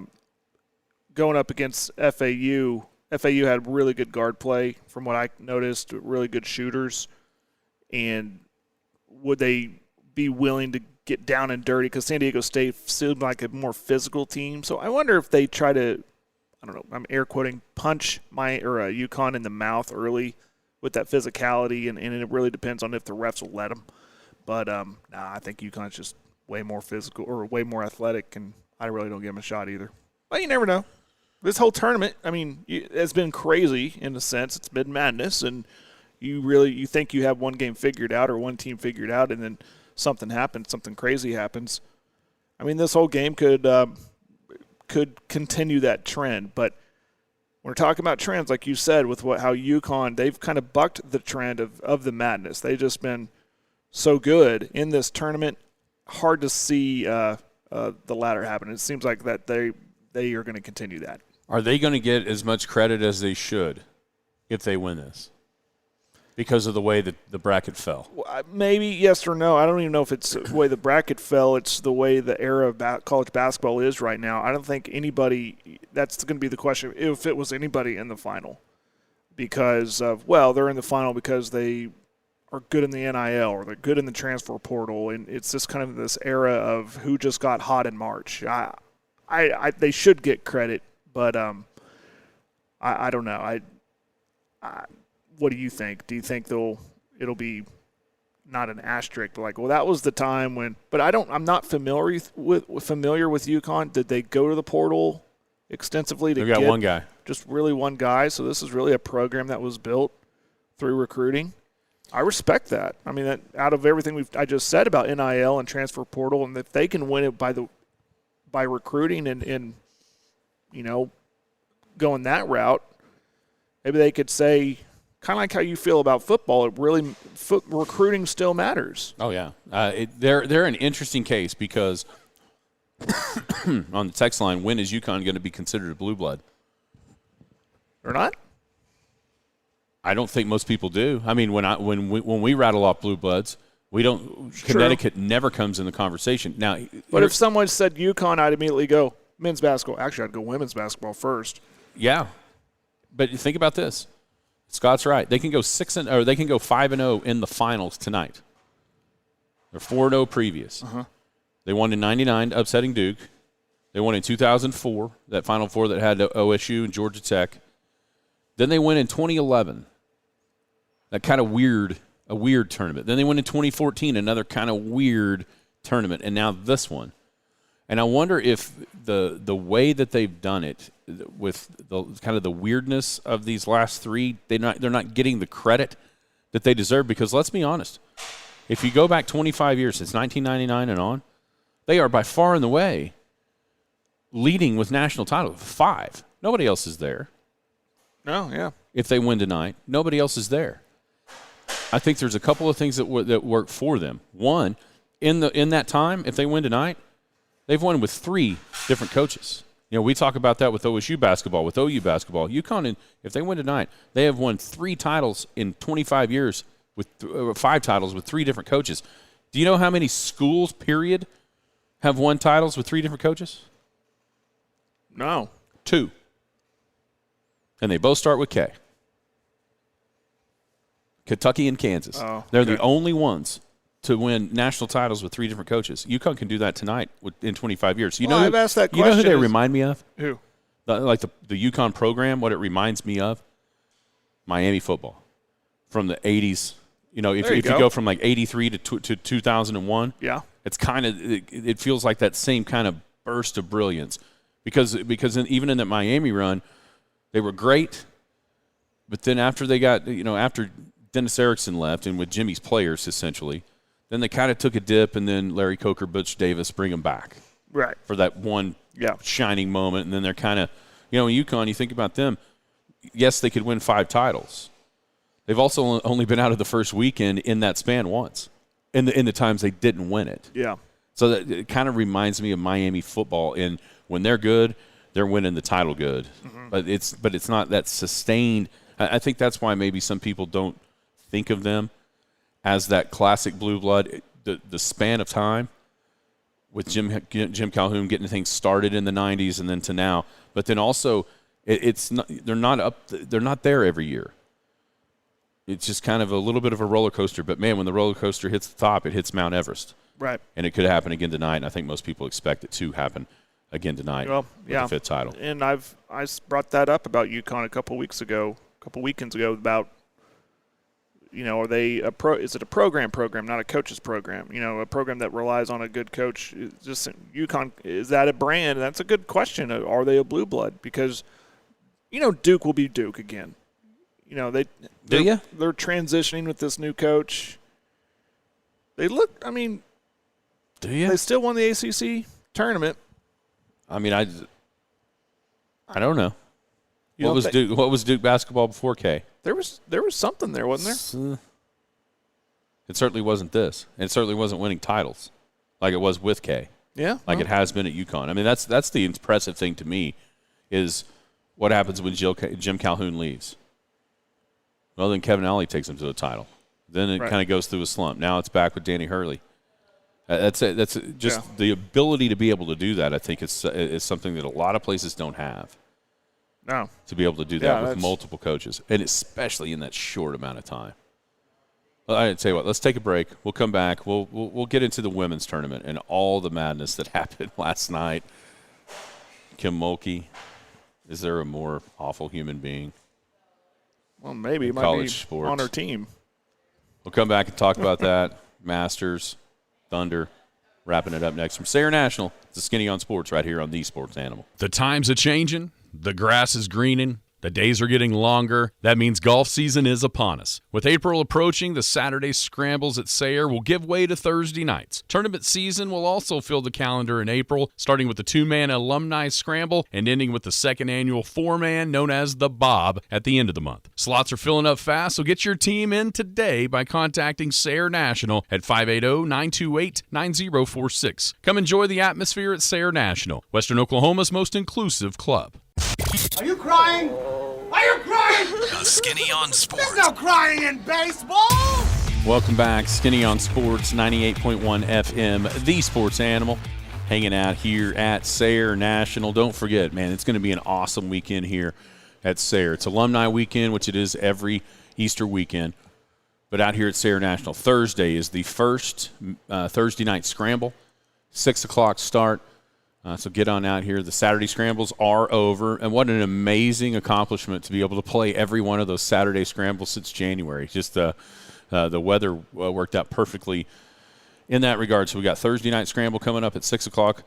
going up against FAU. FAU had really good guard play from what I noticed, really good shooters. And would they be willing to get down and dirty? Because San Diego State seemed like a more physical team. So I wonder if they try to, I don't know, I'm air quoting, punch UConn in the mouth early with that physicality. And it really depends on if the refs will let them. But, I think UConn's just way more physical or way more athletic, and I really don't give them a shot either. But you never know. This whole tournament, I mean, it's been crazy in a sense. It's been madness, and you think you have one game figured out or one team figured out, and then something happens, something crazy happens. I mean, this whole game could continue that trend. But when we're talking about trends, like you said, with how UConn, they've kind of bucked the trend of the madness. They've just been so good in this tournament. Hard to see the latter happen. It seems like that they are going to continue that. Are they going to get as much credit as they should if they win this? Because of the way that the bracket fell? Well, maybe yes or no. I don't even know if it's the way the bracket fell. It's the way the era of college basketball is right now. I don't think anybody – that's going to be the question, if it was anybody in the final. Because they're in the final because they are good in the NIL or they're good in the transfer portal. And it's just kind of this era of who just got hot in March. They should get credit, but I don't know. What do you think? Do you think it'll be not an asterisk, but like, well, that was the time when? But I'm not familiar with UConn. Did they go to the portal extensively to get one guy? Just really one guy. So this is really a program that was built through recruiting. I respect that. I mean, that out of everything I just said about NIL and transfer portal, and if they can win it by recruiting and going that route, maybe they could say, kind of like how you feel about football, recruiting still matters. Oh, yeah. They're an interesting case because on the text line, when is UConn going to be considered a blue blood? Or not? I don't think most people do. I mean, when we rattle off blue bloods, We don't. Connecticut never comes in the conversation. Now, but if someone said UConn, I'd immediately go men's basketball. Actually, I'd go women's basketball first. Yeah, but think about this. Scott's right. They can go 5-0 in the finals tonight. They're 4-0 previous. They won in '99, upsetting Duke. They won in 2004, that Final Four that had OSU and Georgia Tech. Then they win in 2011. That kind of a weird tournament. Then they went in 2014, another kind of weird tournament, and now this one. And I wonder if the way that they've done it, with the kind of the weirdness of these last three, they're not getting the credit that they deserve. Because let's be honest, if you go back 25 years since 1999 and on, they are by far and away leading with national titles. 5. Nobody else is there. No, yeah. If they win tonight, nobody else is there. I think there's a couple of things that work for them. One, in that time, if they win tonight, they've won with 3 different coaches. We talk about that with OSU basketball, with OU basketball. UConn, if they win tonight, they have won 3 titles in 25 years, with 5 titles with 3 different coaches. Do you know how many schools, period, have won titles with 3 different coaches? No. 2. And they both start with K. Kentucky and Kansas. They're the only ones to win national titles with 3 different coaches. UConn can do that tonight in 25 years. I've asked that question. You know who they remind me of? Who? Like the UConn program, what it reminds me of? Miami football from the 80s. If you go from like 83 to 2001, yeah, it's kind of it feels like that same kind of burst of brilliance because even in that Miami run, they were great, but then after they got after Dennis Erickson left and with Jimmy's players essentially, then they kind of took a dip, and then Larry Coker, Butch Davis bring them back for that one shining moment, and then they're kind of in UConn. You think about them, yes, they could win 5 titles. They've also only been out of the first weekend in that span once, in the times they didn't win it. Yeah. So that it kind of reminds me of Miami football. And when they're good, they're winning the title good. But it's not that sustained. I think that's why maybe some people don't think of them as that classic blue blood. The span of time with Jim Calhoun getting things started in the 90s and then to now, but then also they're not there every year. It's just kind of a little bit of a roller coaster. But, man, when the roller coaster hits the top, it hits Mount Everest. Right. And it could happen again tonight, and I think most people expect it to happen again tonight with the 5th title. And I brought that up about UConn a couple weekends ago, about, are they is it a program, not a coach's program? A program that relies on a good coach. Just UConn, is that a brand? That's a good question. Are they a blue blood? Because, Duke will be Duke again. They're transitioning with this new coach. They look, do you? They still won the ACC tournament. I don't know. What was Duke basketball before K? There was something there, wasn't there? It certainly wasn't this. It certainly wasn't winning titles like it was with K. Yeah. Like it has been at UConn. That's the impressive thing to me is what happens when Jim Calhoun leaves. Well, then Kevin Ollie takes him to the title. Then it kind of goes through a slump. Now it's back with Danny Hurley. That's it. That's just the ability to be able to do that. I think is something that a lot of places don't have. No. To be able to do that with multiple coaches, and especially in that short amount of time. Well, I tell you what. Let's take a break. We'll come back. We'll get into the women's tournament and all the madness that happened last night. Kim Mulkey, is there a more awful human being? Well, maybe it might be sports. On her team. We'll come back and talk about that. Masters, Thunder, wrapping it up next from Sayre National. It's the Skinny on Sports right here on The Sports Animal. The times are changing. The grass is greening. The days are getting longer. That means golf season is upon us. With April approaching, the Saturday scrambles at Sayre will give way to Thursday nights. Tournament season will also fill the calendar in April, starting with the 2-man alumni scramble and ending with the 2nd annual 4-man known as the Bob at the end of the month. Slots are filling up fast, so get your team in today by contacting Sayre National at 580-928-9046. Come enjoy the atmosphere at Sayre National, Western Oklahoma's most inclusive club. Are you crying? Are you crying? The Skinny on Sports. There's no crying in baseball. Welcome back. Skinny on Sports, 98.1 FM, the sports animal, hanging out here at Sayre National. Don't forget, man, it's going to be an awesome weekend here at Sayre. It's Alumni Weekend, which it is every Easter weekend. But out here at Sayre National, Thursday is the first Thursday night scramble, 6 o'clock start. So get on out here. The Saturday scrambles are over, and what an amazing accomplishment to be able to play every one of those Saturday scrambles since January. Just the weather worked out perfectly in that regard. So we got Thursday night scramble coming up at 6 o'clock.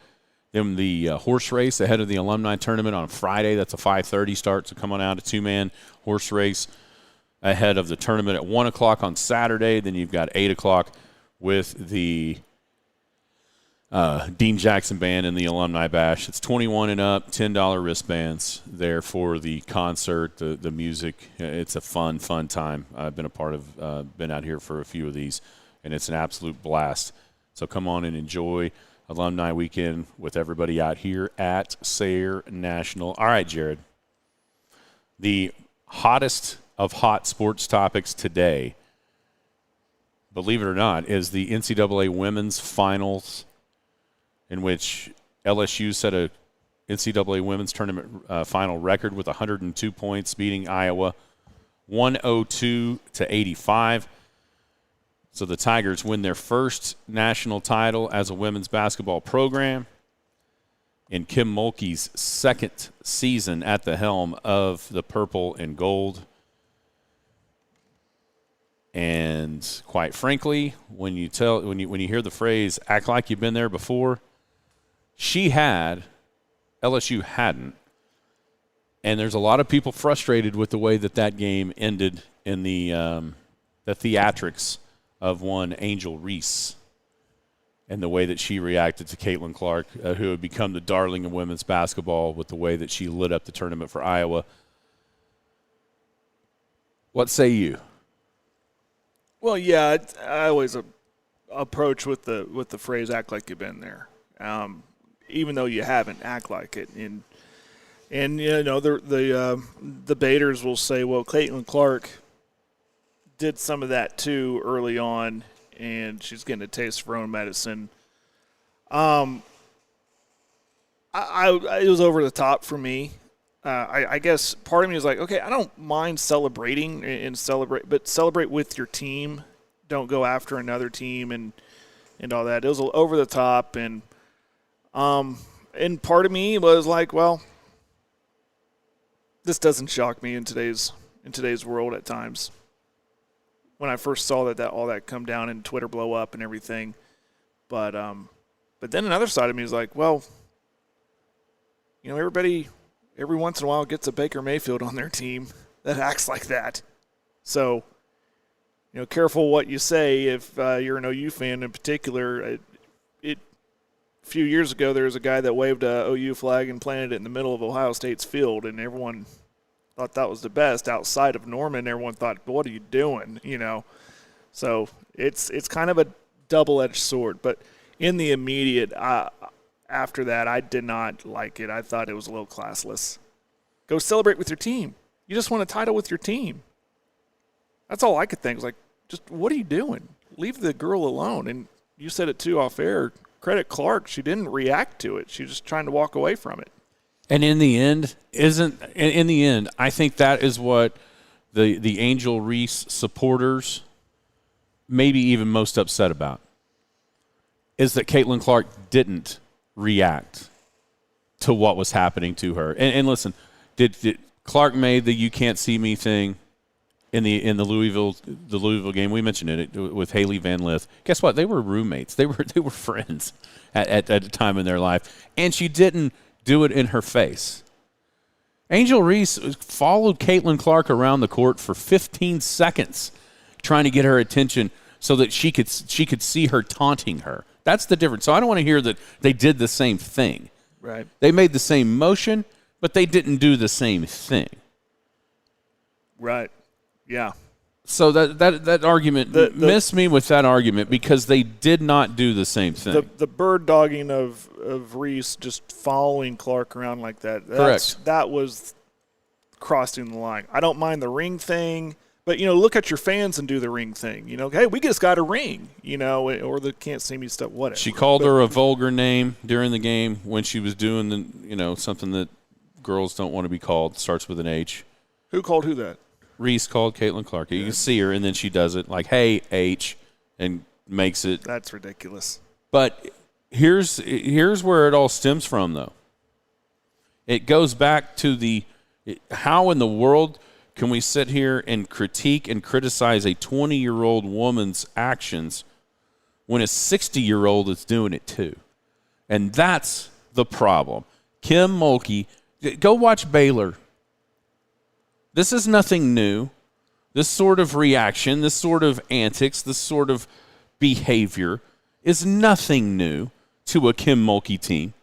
Then the horse race ahead of the alumni tournament on Friday. That's a 5:30 start. So come on out, a two-man horse race ahead of the tournament at 1 o'clock on Saturday. Then you've got 8 o'clock with the Dean Jackson Band and the Alumni Bash. It's 21 and up, $10 wristbands there for the concert, the music. It's a fun time. I've been a part of, been out here for a few of these, and it's an absolute blast. So come on and enjoy Alumni Weekend with everybody out here at Sayre National. All right, Jared. The hottest of hot sports topics today, believe it or not, is the NCAA Women's Finals, in which LSU set a NCAA Women's Tournament final record with 102 points, beating Iowa 102-85. So the Tigers win their first national title as a women's basketball program in Kim Mulkey's second season at the helm of the purple and gold. And quite frankly, when you hear the phrase "act like you've been there before," she had, LSU hadn't. And there's a lot of people frustrated with the way that game ended in the theatrics of one Angel Reese and the way that she reacted to Caitlin Clark, who had become the darling of women's basketball, with the way that she lit up the tournament for Iowa. What say you? Well, yeah, I always approach with the phrase "act like you've been there." Even though you haven't, act like it. And you know, the debaters will say, well, Caitlin Clark did some of that too early on, and she's getting a taste of her own medicine. It was over the top for me. I guess part of me is like, okay, I don't mind celebrating but celebrate with your team. Don't go after another team and all that. It was over the top, and part of me was like, well, this doesn't shock me in today's world at times. When I first saw that all that come down and Twitter blow up and everything, but then another side of me is like, well, you know, everybody every once in a while gets a Baker Mayfield on their team that acts like that. So, you know, careful what you say if you're an OU fan in particular. A few years ago, there was a guy that waved a OU flag and planted it in the middle of Ohio State's field, and everyone thought that was the best. Outside of Norman, everyone thought, what are you doing, you know? So it's kind of a double-edged sword. But in the immediate, after that, I did not like it. I thought it was a little classless. Go celebrate with your team. You just won a title with your team. That's all I could think. It was like, just what are you doing? Leave the girl alone. And you said it too off air. Credit Clark. She didn't react to it. She was just trying to walk away from it. And in the end, I think that is what the Angel Reese supporters maybe even most upset about, is that Caitlin Clark didn't react to what was happening to her. And listen, did Clark made the "you can't see me" thing in the Louisville game? We mentioned it with Haley Van Lith. Guess what? They were roommates. They were friends at a time in their life, and she didn't do it in her face. Angel Reese followed Caitlin Clark around the court for 15 seconds, trying to get her attention so that she could see her taunting her. That's the difference. So I don't want to hear that they did the same thing. Right. They made the same motion, but they didn't do the same thing. Right. Yeah. So that argument, missed me with that argument, because they did not do the same thing. The bird dogging of Reese just following Clark around like that. Correct. That was crossing the line. I don't mind the ring thing, But, look at your fans and do the ring thing. Hey, we just got a ring, or the can't see me stuff, whatever. She called her a vulgar name during the game when she was doing something that girls don't want to be called. Starts with an H. Who called who that? Reese called Caitlin Clark. You can see her, and then she does it like, hey, H, and makes it. That's ridiculous. But here's where it all stems from, though. It goes back to how in the world can we sit here and critique and criticize a 20-year-old woman's actions when a 60-year-old is doing it too? And that's the problem. Kim Mulkey, go watch Baylor. This is nothing new. This sort of reaction, this sort of antics, this sort of behavior is nothing new to a Kim Mulkey team.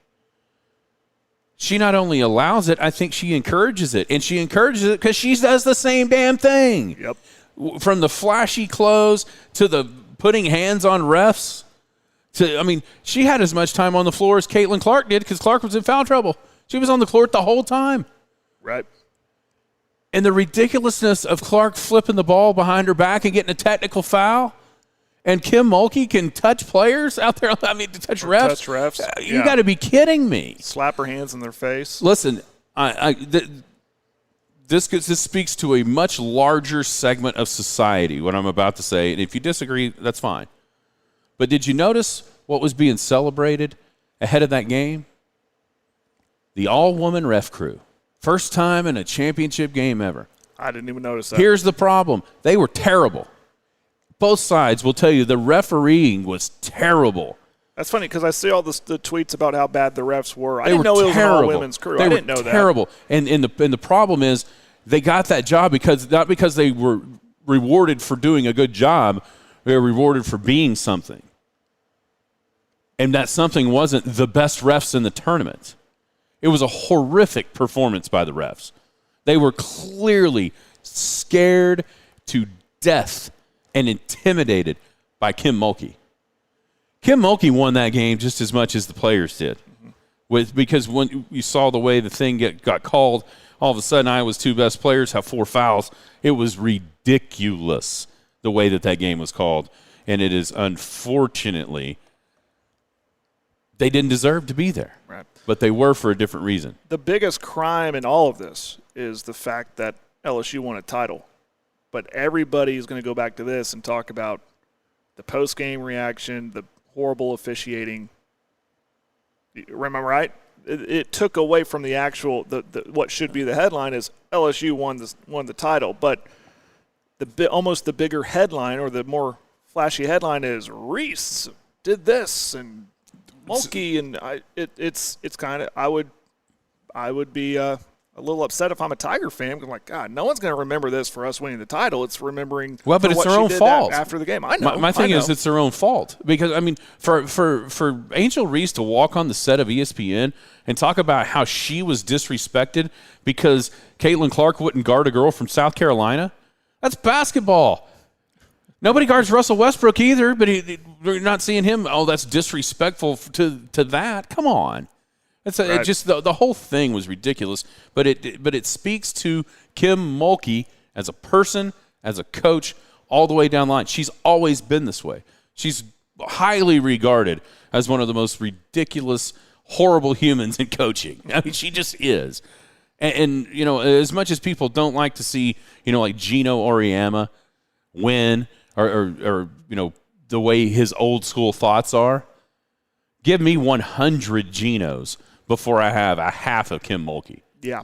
She not only allows it, I think she encourages it. And she encourages it because she does the same damn thing. Yep. From the flashy clothes to the putting hands on refs. She had as much time on the floor as Caitlin Clark did because Clark was in foul trouble. She was on the court the whole time. Right. And the ridiculousness of Clark flipping the ball behind her back and getting a technical foul. And Kim Mulkey can touch players out there. To touch refs. Touch refs. You got to be kidding me. Slap her hands in their face. Listen, this speaks to a much larger segment of society, what I'm about to say. And if you disagree, that's fine. But did you notice what was being celebrated ahead of that game? The all-woman ref crew. First time in a championship game ever. I didn't even notice that. Here's the problem. They were terrible. Both sides will tell you the refereeing was terrible. That's funny because I see all the tweets about how bad the refs were. I They didn't know it was an terrible. all-women's crew. They I were didn't know terrible. And the problem is they got that job not because they were rewarded for doing a good job. They were rewarded for being something. And that something wasn't the best refs in the tournament. It was a horrific performance by the refs. They were clearly scared to death and intimidated by Kim Mulkey. Kim Mulkey won that game just as much as the players did. Because when you saw the way the thing got called, all of a sudden Iowa's two best players have 4 fouls. It was ridiculous the way that game was called. And it is unfortunately, they didn't deserve to be there. Right. But they were for a different reason. The biggest crime in all of this is the fact that LSU won a title. But everybody is going to go back to this and talk about the post-game reaction, the horrible officiating. Remember, right? It took away from the actual what should be the headline is LSU won the title. But almost the bigger headline or the more flashy headline is Reese did this and Mulkey, and it's kind of I would be a little upset if I'm a Tiger fan. I'm like, God, no one's going to remember this for us winning the title. It's remembering but it's their own fault after the game. I know. My thing is, it's their own fault because for Angel Reese to walk on the set of ESPN and talk about how she was disrespected because Caitlin Clark wouldn't guard a girl from South Carolina, that's basketball. Nobody guards Russell Westbrook either, but we're not seeing him. Oh, that's disrespectful to that. Come on. Right. It just the whole thing was ridiculous, but it speaks to Kim Mulkey as a person, as a coach, all the way down the line. She's always been this way. She's highly regarded as one of the most ridiculous, horrible humans in coaching. I mean, she just is. And as much as people don't like to see, like Gino Auriemma win or the way his old school thoughts are, give me 100 Ginos before I have a half of Kim Mulkey. Yeah.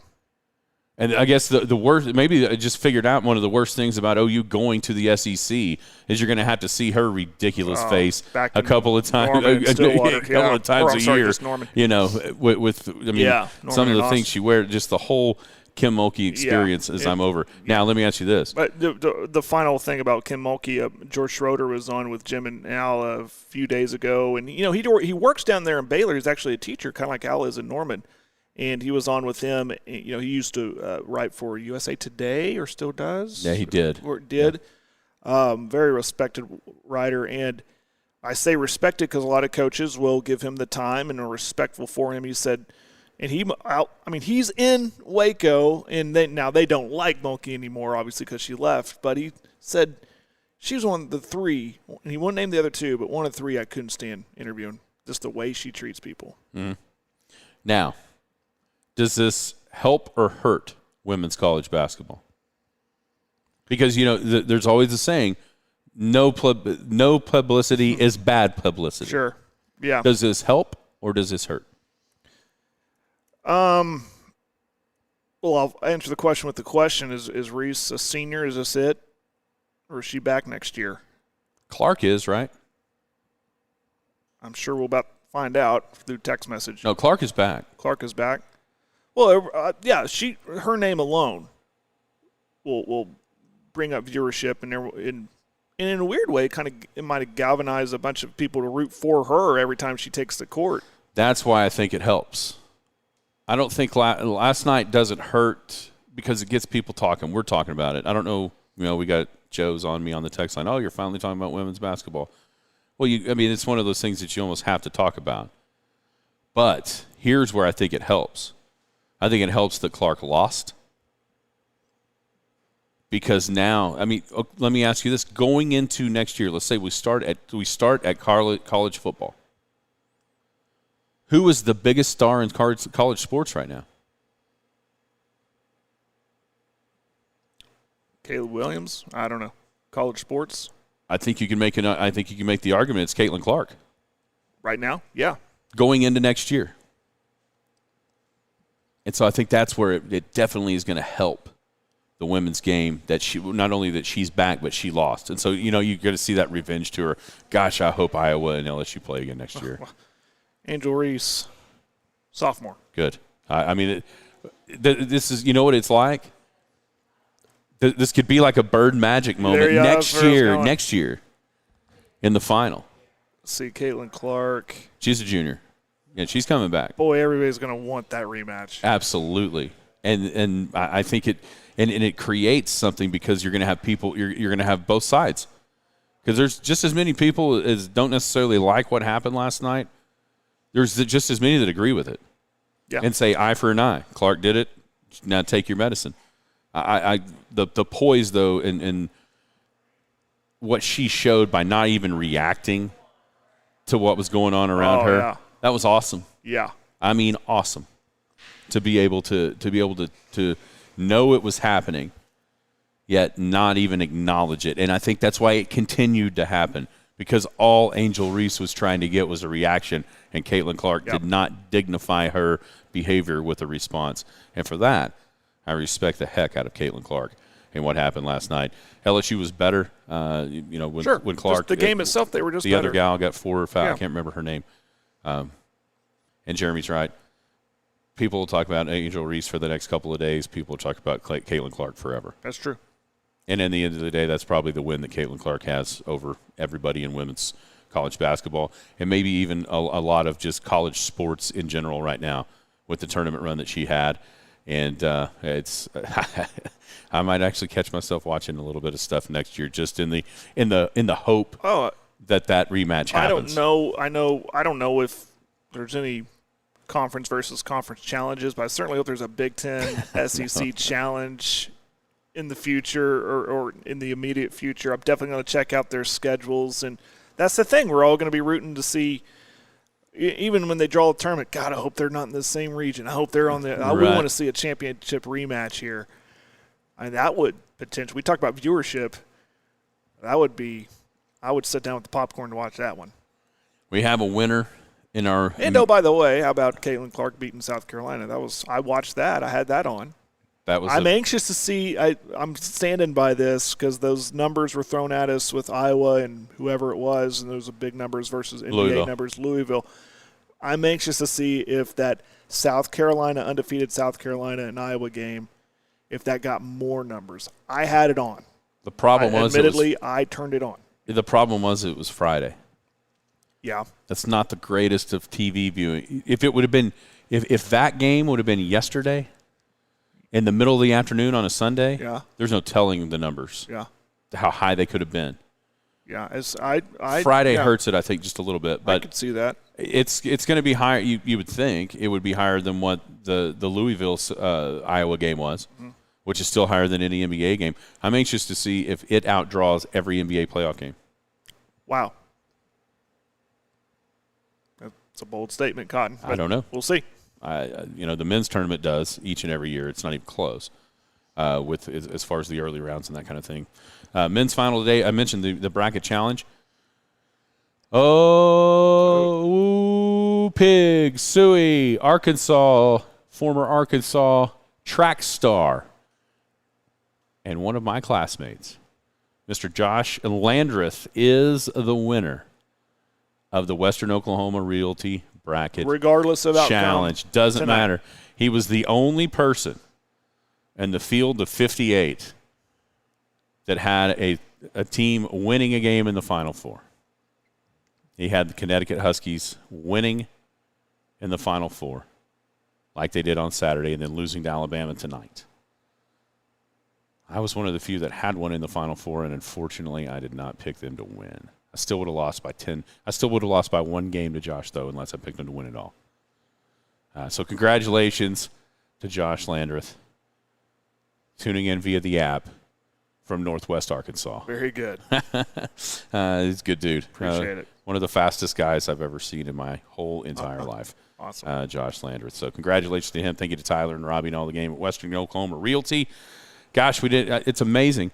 And I guess the worst, maybe I just figured out one of the worst things about OU going to the SEC is you're going to have to see her ridiculous face a couple of times, a couple of times a year. With some of the things she wears, just the whole Kim Mulkey experience as I'm over. Now, let me ask you this. But the final thing about Kim Mulkey, George Schroeder was on with Jim and Al a few days ago, and he works down there in Baylor. He's actually a teacher, kind of like Al is in Norman, and he was on with him. He used to write for USA Today, or still does. Yeah, he did. Or did. Yeah. Very respected writer, and I say respected because a lot of coaches will give him the time and are respectful for him. He said, And he's in Waco, and now they don't like Mulkey anymore, obviously, because she left. But he said she was one of the three, and he wouldn't name the other two, but one of the three I couldn't stand interviewing, just the way she treats people. Mm-hmm. Now, does this help or hurt women's college basketball? Because, there's always a saying, no publicity is bad publicity. Sure, yeah. Does this help or does this hurt? Well, I'll answer the question with the question. Is Reese a senior? Is this it? Or is she back next year? Clark is, right? I'm sure we'll about find out through text message. No, Clark is back. Clark is back. Well, yeah, her name alone will bring up viewership, and in a weird way, it might galvanize a bunch of people to root for her every time she takes the court. That's why I think it helps. I don't think last night doesn't hurt because it gets people talking. We're talking about it. I don't know. We got Joe's on me on the text line. Oh, you're finally talking about women's basketball. Well, it's one of those things that you almost have to talk about. But here's where I think it helps. I think it helps that Clark lost. Because now, let me ask you this. Going into next year, let's say we start at college football. Who is the biggest star in college sports right now? Caleb Williams? I don't know. College sports? I think you can make the argument it's Caitlin Clark. Right now? Yeah. Going into next year. And so I think that's where it definitely is going to help the women's game, that she not only that she's back, but she lost. And so, you're going to see that revenge tour. Gosh, I hope Iowa and LSU play again next year. Angel Reese, sophomore. Good. This is, what it's like? This could be like a Bird Magic moment next year in the final. See, Caitlin Clark. She's a junior. Yeah, she's coming back. Boy, everybody's going to want that rematch. Absolutely. And I think it creates something because you're going to have people, you're going to have both sides. Because there's just as many people as don't necessarily like what happened last night. There's just as many that agree with it. Yeah. And say eye for an eye. Clark did it. Now take your medicine. The poise, though, and what she showed by not even reacting to what was going on around her, yeah. That was awesome. Yeah. Awesome. To be able to know it was happening, yet not even acknowledge it. And I think that's why it continued to happen, because all Angel Reese was trying to get was a reaction, and Caitlin Clark did not dignify her behavior with a response. And for that, I respect the heck out of Caitlin Clark and what happened last night. LSU was better, when Clark. Just the game itself, they were just the better. Other gal got 4 or 5. I can't remember her name. And Jeremy's right. People will talk about Angel Reese for the next couple of days. People will talk about Caitlin Clark forever. That's true. And at the end of the day, that's probably the win that Caitlin Clark has over everybody in women's college basketball, and maybe even a lot of just college sports in general right now with the tournament run that she had. And it's I might actually catch myself watching a little bit of stuff next year, just in the hope that rematch happens. I don't know if there's any conference versus conference challenges, but I certainly hope there's a Big Ten SEC challenge in the future or in the immediate future. I'm definitely going to check out their schedules, and that's the thing. We're all going to be rooting to see. Even when they draw a tournament, God, I hope they're not in the same region. I hope they're on the. We want to see a championship rematch here. That would potentially. We talked about viewership. That would be. I would sit down with the popcorn to watch that one. We have a winner in our. And by the way, how about Caitlin Clark beating South Carolina? I watched that. I had that on. I'm anxious to see. I'm standing by this because those numbers were thrown at us with Iowa and whoever it was, and those are big numbers versus NBA numbers, Louisville. I'm anxious to see if that undefeated South Carolina and Iowa game, if that got more numbers. I had it on. The problem was, admittedly, I turned it on. The problem was it was Friday. Yeah. That's not the greatest of TV viewing. If it would have been, if that game would have been yesterday, in the middle of the afternoon on a Sunday, there's no telling the numbers. Yeah. How high they could have been. Yeah, Friday hurts it, I think, just a little bit. But I could see that. It's going to be higher. You would think it would be higher than what the Louisville Iowa game was, which is still higher than any NBA game. I'm anxious to see if it outdraws every NBA playoff game. Wow. That's a bold statement, Cotton. I don't know. We'll see. The men's tournament does each and every year. It's not even close with as far as the early rounds and that kind of thing. Men's final today, I mentioned the bracket challenge. Oh, Pig, Suey, Arkansas, former Arkansas track star, and one of my classmates, Mr. Josh Landreth, is the winner of the Western Oklahoma Realty Bracket regardless of Challenge. Doesn't matter. He was the only person in the field of 58 that had a team winning a game in the Final Four. He had the Connecticut Huskies winning in the Final Four like they did on Saturday and then losing to Alabama tonight. I was one of the few that had one in the Final Four, and unfortunately I did not pick them to win. I still would have lost by 10. I still would have lost by one game to Josh, though, unless I picked him to win it all. So congratulations to Josh Landreth, tuning in via the app from Northwest Arkansas. Very good. He's a good dude. Appreciate it. One of the fastest guys I've ever seen in my whole entire life. Awesome. Josh Landreth. So congratulations to him. Thank you to Tyler and Robbie and all the game at Western Oklahoma Realty. Gosh, we did. It's amazing.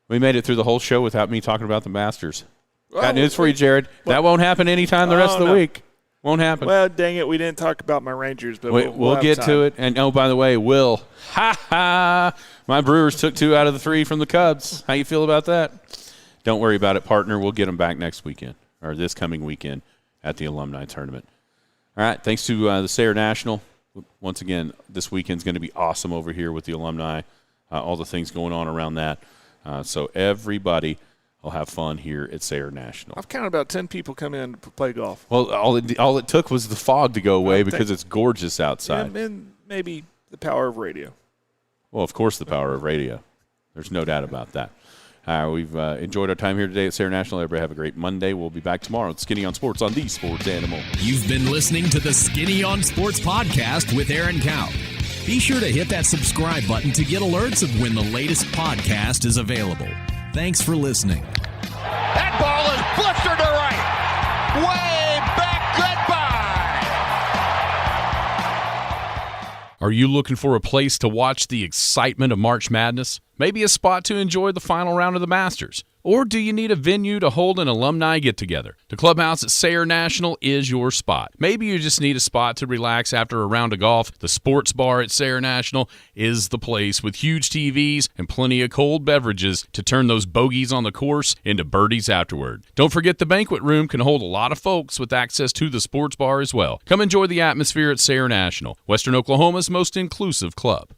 We made it through the whole show without me talking about the Masters. Got news for you, Jared. That won't happen anytime the rest of the week. Won't happen. Well, dang it, we didn't talk about my Rangers, but we'll get to it. And, by the way, Will, my Brewers took 2 out of the 3 from the Cubs. How you feel about that? Don't worry about it, partner. We'll get them back next weekend, or this coming weekend at the Alumni Tournament. All right, thanks to the Sayre National. Once again, this weekend's going to be awesome over here with the alumni, all the things going on around that. So everybody – we'll have fun here at Sayre National. I've counted about 10 people come in to play golf. Well, all it took was the fog to go away because it's gorgeous outside. And maybe the power of radio. Well, of course, the power of radio. There's no doubt about that. We've enjoyed our time here today at Sayre National. Everybody have a great Monday. We'll be back tomorrow at Skinny on Sports on the Sports Animal. You've been listening to the Skinny on Sports podcast with Aaron Cow. Be sure to hit that subscribe button to get alerts of when the latest podcast is available. Thanks for listening. That ball is blistered to right. Way back. Goodbye. Are you looking for a place to watch the excitement of March Madness? Maybe a spot to enjoy the final round of the Masters? Or do you need a venue to hold an alumni get-together? The clubhouse at Sayre National is your spot. Maybe you just need a spot to relax after a round of golf. The sports bar at Sayre National is the place with huge TVs and plenty of cold beverages to turn those bogeys on the course into birdies afterward. Don't forget the banquet room can hold a lot of folks with access to the sports bar as well. Come enjoy the atmosphere at Sayre National, Western Oklahoma's most inclusive club.